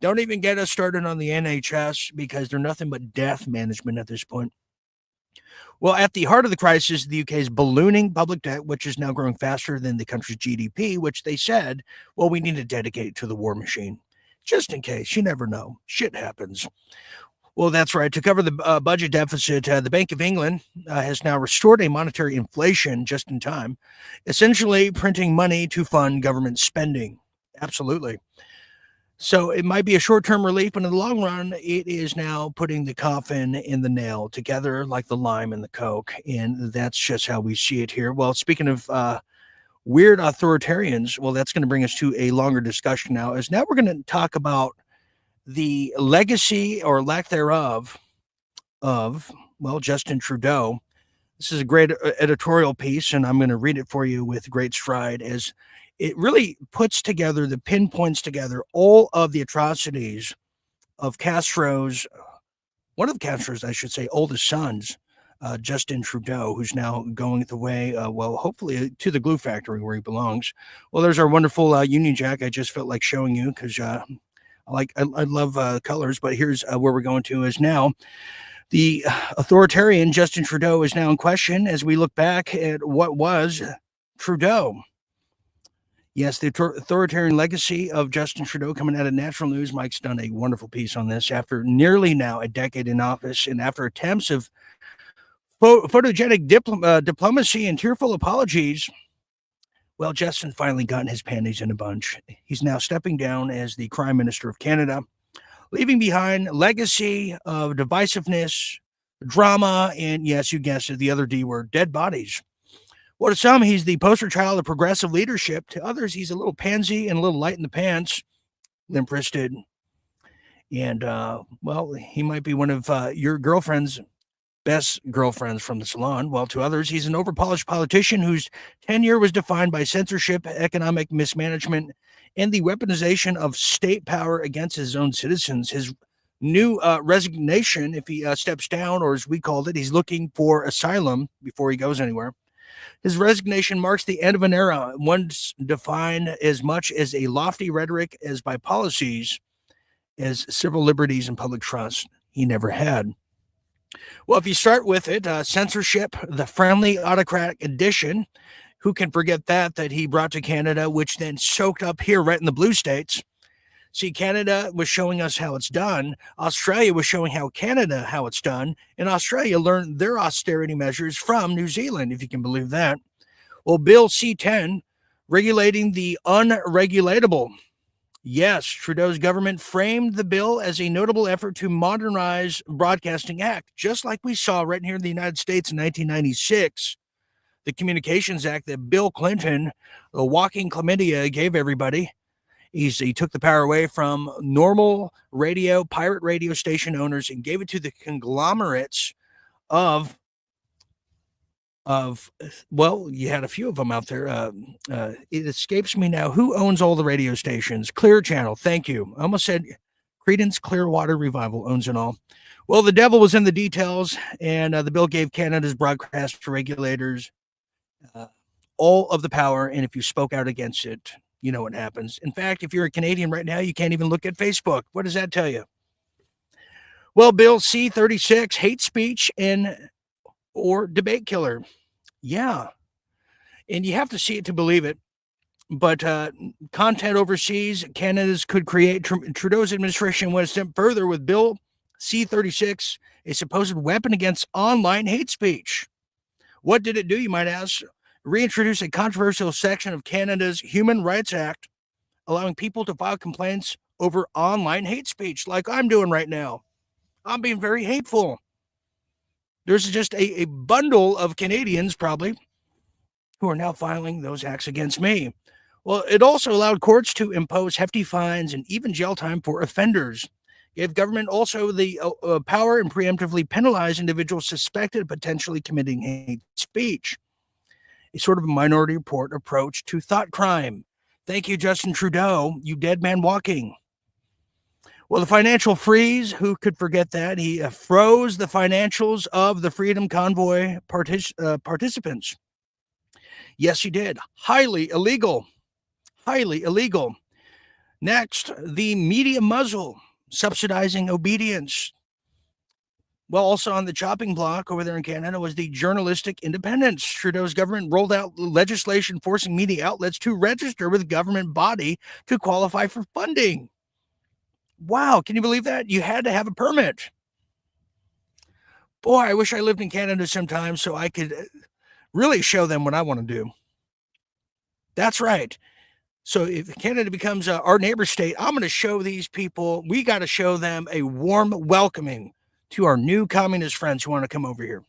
Don't even get us started on the NHS because they're nothing but death management at this point. Well, at the heart of the crisis, the UK's ballooning public debt, which is now growing faster than the country's GDP, which they said, well, we need to dedicate it to the war machine. Just in case. You never know. Shit happens. Well, that's right. To cover the budget deficit, the Bank of England has now restored a monetary inflation just in time, essentially printing money to fund government spending. Absolutely. So it might be a short-term relief, but in the long run, it is now putting the coffin in the nail together like the lime and the Coke. And that's just how we see it here. Well, speaking of weird authoritarians, well, that's going to bring us to a longer discussion now. As now we're going to talk about the legacy or lack thereof of, well, Justin Trudeau. This is a great editorial piece, and I'm going to read it for you with great stride as it really pinpoints together all of the atrocities of Castro's, one of Castro's, I should say, oldest sons, Justin Trudeau, who's now going the way, well, hopefully to the glue factory where he belongs. Well, there's our wonderful Union Jack. I just felt like showing you because I love colors, but here's where we're going to is now. The authoritarian Justin Trudeau is now in question as we look back at what was Trudeau. Yes, the authoritarian legacy of Justin Trudeau coming out of Natural News. Mike's done a wonderful piece on this after nearly now a decade in office and after attempts of photogenic diplomacy and tearful apologies. Well, Justin finally got his panties in a bunch. He's now stepping down as the Prime Minister of Canada, leaving behind legacy of divisiveness, drama, and yes, you guessed it, the other D word, dead bodies. Well, to some, he's the poster child of progressive leadership. To others, he's a little pansy and a little light in the pants, limp-wristed. And, well, he might be one of your girlfriend's best girlfriends from the salon. While to others, he's an overpolished politician whose tenure was defined by censorship, economic mismanagement, and the weaponization of state power against his own citizens. His new resignation, if he steps down, or as we called it, he's looking for asylum before he goes anywhere. His resignation marks the end of an era, once defined as much as a lofty rhetoric as by policies as civil liberties and public trust he never had. Well, if you start with it, censorship, the friendly autocratic edition, who can forget that he brought to Canada, which then soaked up here right in the blue states. See, Canada was showing us how it's done. Australia was showing how it's done. And Australia learned their austerity measures from New Zealand, if you can believe that. Well, Bill C-10, regulating the unregulatable. Yes, Trudeau's government framed the bill as a notable effort to modernize Broadcasting Act, just like we saw right here in the United States in 1996. The Communications Act that Bill Clinton, the walking chlamydia, gave everybody. He took the power away from normal radio, pirate radio station owners and gave it to the conglomerates of well, you had a few of them out there. It escapes me now. Who owns all the radio stations? Clear Channel. Thank you. I almost said Creedence Clearwater Revival owns it all. Well, the devil was in the details, and the bill gave Canada's broadcast regulators all of the power. And if you spoke out against it, you know what happens. In fact, if you're a Canadian right now, you can't even look at Facebook. What does that tell you? Well, Bill C-36, hate speech or debate killer. Yeah. And you have to see it to believe it. But content overseas, Canada's could create. Trudeau's administration went a step further with Bill C-36, a supposed weapon against online hate speech. What did it do, you might ask? Reintroduce a controversial section of Canada's Human Rights Act, allowing people to file complaints over online hate speech, like I'm doing right now. I'm being very hateful. There's just a bundle of Canadians, probably, who are now filing those acts against me. Well, it also allowed courts to impose hefty fines and even jail time for offenders. Gave government also the power and preemptively penalize individuals suspected of potentially committing hate speech. A sort of minority report approach to thought crime. Thank you, Justin Trudeau, you dead man walking. Well, the financial freeze, who could forget that? He froze the financials of the Freedom Convoy participants. Yes, he did. Highly illegal. Highly illegal. Next, the media muzzle, subsidizing obedience. Well, also on the chopping block over there in Canada was the journalistic independence. Trudeau's government rolled out legislation forcing media outlets to register with a government body to qualify for funding. Wow, can you believe that? You had to have a permit. Boy, I wish I lived in Canada sometime so I could really show them what I want to do. That's right. So if Canada becomes our neighbor state, I'm going to show these people, we got to show them a warm welcoming to our new communist friends who want to come over here.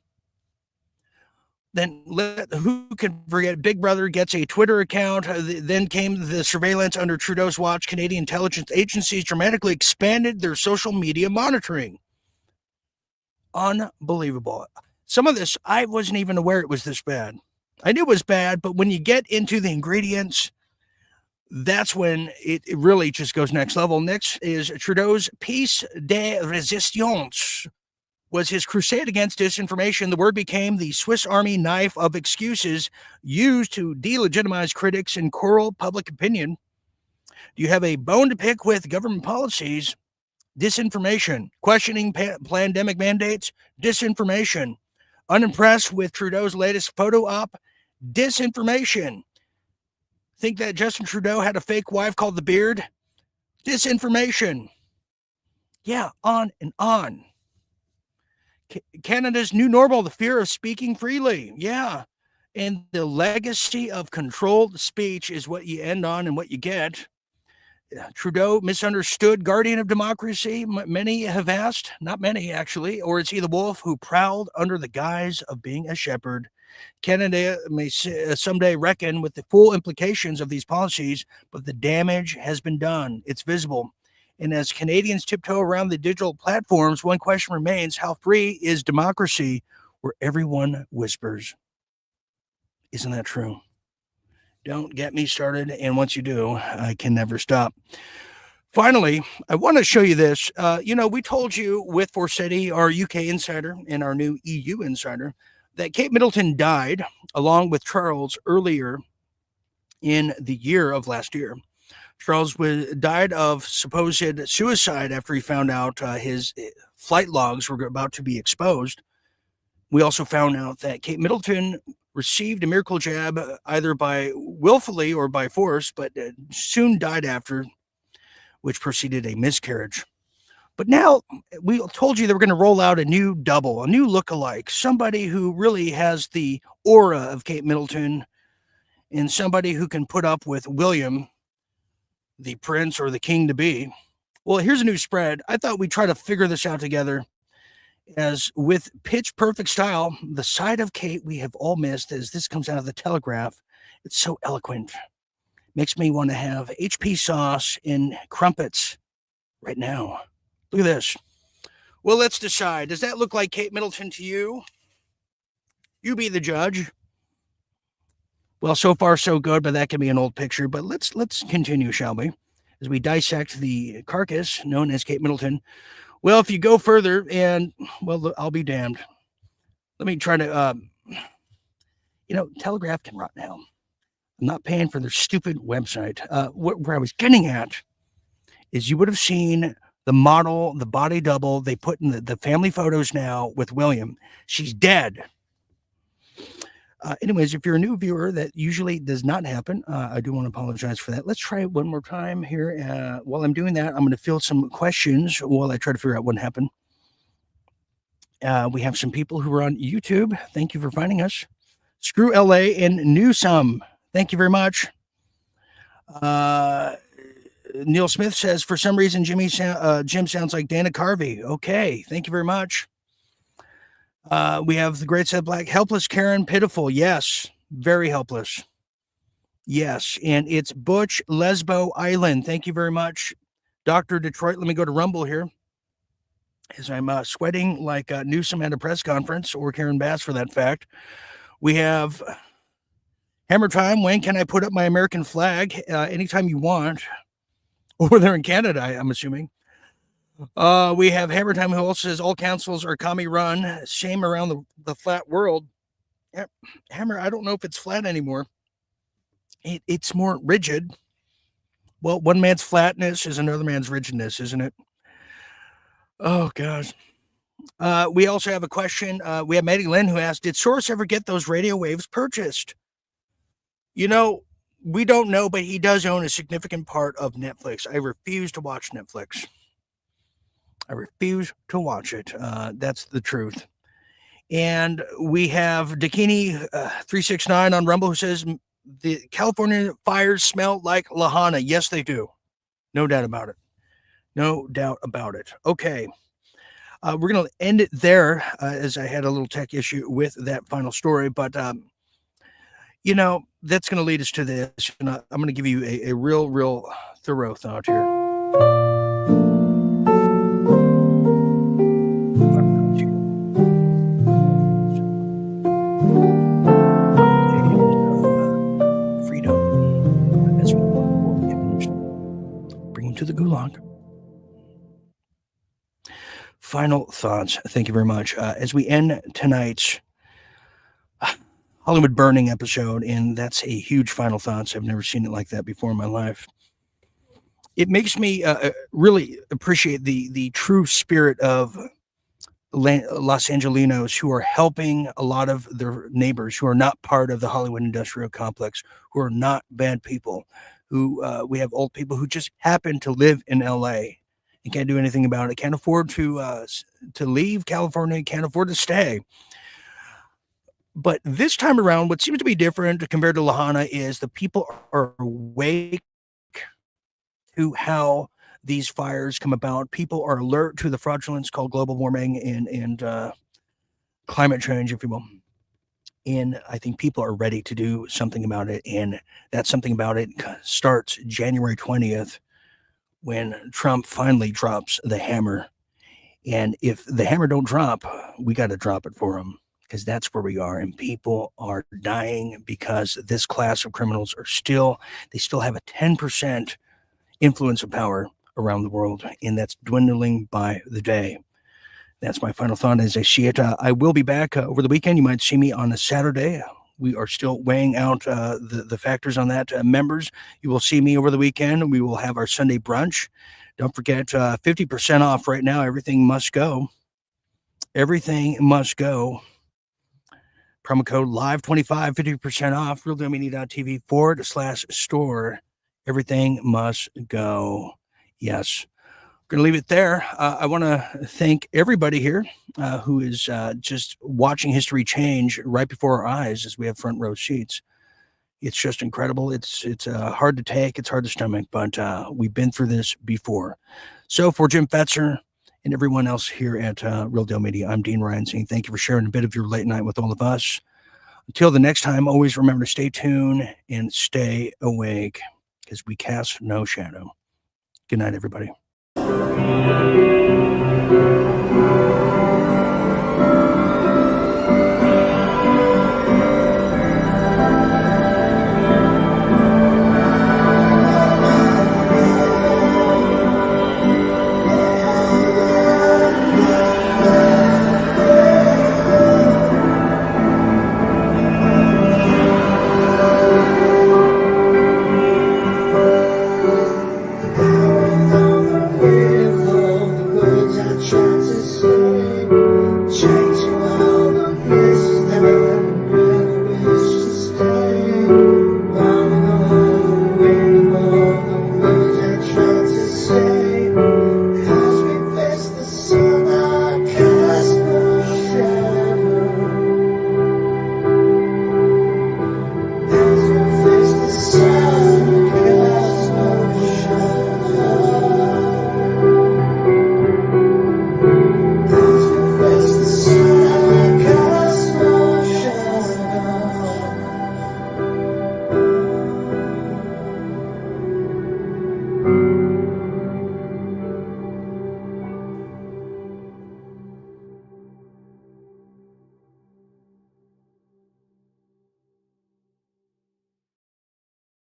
Then who can forget Big Brother gets a Twitter account. Then came the surveillance under Trudeau's watch. Canadian intelligence agencies dramatically expanded their social media monitoring. Unbelievable. Some of this, I wasn't even aware it was this bad. I knew it was bad, but when you get into the ingredients, that's when it really just goes next level. Next is Trudeau's piece de résistance, was his crusade against disinformation. The word became the Swiss Army knife of excuses used to delegitimize critics and coral public opinion. Do you have a bone to pick with government policies? Disinformation. Questioning pandemic mandates? Disinformation. Unimpressed with Trudeau's latest photo op? Disinformation. Think that Justin Trudeau had a fake wife called the Beard? Disinformation. Yeah, on and on. Canada's new normal, the fear of speaking freely. Yeah. And the legacy of controlled speech is what you end on and what you get. Trudeau, misunderstood guardian of democracy, many have asked, not many actually, or is he the wolf who prowled under the guise of being a shepherd? Canada may someday reckon with the full implications of these policies, but the damage has been done. It's visible. And as Canadians tiptoe around the digital platforms, one question remains: how free is democracy where everyone whispers? Isn't that true? Don't get me started. And once you do, I can never stop. Finally, I want to show you this. We told you with Forseti, our UK insider and our new EU insider, that Kate Middleton died along with Charles earlier in the year of last year. Charles died of supposed suicide after he found out his flight logs were about to be exposed. We also found out that Kate Middleton received a miracle jab either by willfully or by force, but soon died after, which preceded a miscarriage. But now we told you they were going to roll out a new double, a new lookalike, somebody who really has the aura of Kate Middleton and somebody who can put up with William, the prince or the king to be. Well, here's a new spread. I thought we'd try to figure this out together, as with pitch perfect style, the side of Kate we have all missed as this comes out of the Telegraph. It's so eloquent. Makes me want to have HP sauce and crumpets right now. Look at this. Well, let's decide. Does that look like Kate Middleton to you? You be the judge. Well, so far so good, but that can be an old picture. But let's continue, shall we? As we dissect the carcass known as Kate Middleton. Well, if you go further, and well, I'll be damned. Let me try to, Telegraph can rot now. I'm not paying for their stupid website. Where I was getting at is you would have seen the model, the body double they put in the family photos now with William. She's dead. Anyways, if you're a new viewer, that usually does not happen. I do want to apologize for that. Let's try it one more time here. While I'm doing that, I'm going to field some questions while I try to figure out what happened. We have some people who are on YouTube. Thank you for finding us. Screw LA and Newsome. Thank you very much. Neil Smith says, for some reason, Jim sounds like Dana Carvey. Okay, thank you very much. We have the Great Set Black, helpless Karen, pitiful. Yes, very helpless. Yes, and it's Butch Lesbo Island. Thank you very much, Dr. Detroit. Let me go to Rumble here, as I'm sweating like Newsom at a press conference, or Karen Bass for that fact. We have Hammer Time. When can I put up my American flag? Anytime you want. Over there in Canada, I'm assuming. We have Hammer Time, who also says all councils are commie run. Shame around the flat world. Yeah, Hammer, I don't know if it's flat anymore. It's more rigid. Well, one man's flatness is another man's rigidness, isn't it? Oh, gosh. We also have a question. We have Maddie Lynn, who asked, did Soros ever get those radio waves purchased? We don't know, but he does own a significant part of Netflix. I refuse to watch Netflix. I refuse to watch it. That's the truth. And we have Dakini 369 on Rumble, who says the California fires smell like Lahana. Yes, they do. No doubt about it. No doubt about it. Okay. We're going to end it there, as I had a little tech issue with that final story. But, that's going to lead us to this. And I'm going to give you a real thorough thought here. Freedom. to the gulag. Final thoughts. Thank you very much. As we end tonight's Hollywood Burning episode, and that's a huge final thoughts. I've never seen it like that before in my life. It makes me really appreciate the true spirit of Los Angelinos who are helping a lot of their neighbors who are not part of the Hollywood industrial complex, who are not bad people, who we have old people who just happen to live in LA and can't do anything about it, can't afford to leave California, can't afford to stay. But this time around, what seems to be different compared to Lahana is the people are awake to how these fires come about. People are alert to the fraudulence called global warming and climate change, if you will. And I think people are ready to do something about it. And that something about it starts January 20th when Trump finally drops the hammer. And if the hammer don't drop, we got to drop it for him, because that's where we are. And people are dying because this class of criminals they still have a 10% influence of power around the world, and that's dwindling by the day. That's my final thought as I see it. I will be back over the weekend. You might see me on a Saturday. We are still weighing out the factors on that. Members, you will see me over the weekend. We will have our Sunday brunch. Don't forget, 50% off right now. Everything must go. Everything must go. Promo code LIVE25, 50% off. realdealmedia.tv/store. Everything must go. Yes. Going to leave it there. I want to thank everybody here who is just watching history change right before our eyes as we have front row seats. It's just incredible. It's hard to take. It's hard to stomach, but we've been through this before. So for Jim Fetzer and everyone else here at Real Deal Media, I'm Dean Ryan saying thank you for sharing a bit of your late night with all of us. Until the next time, always remember to stay tuned and stay awake, because we cast no shadow. Good night, everybody.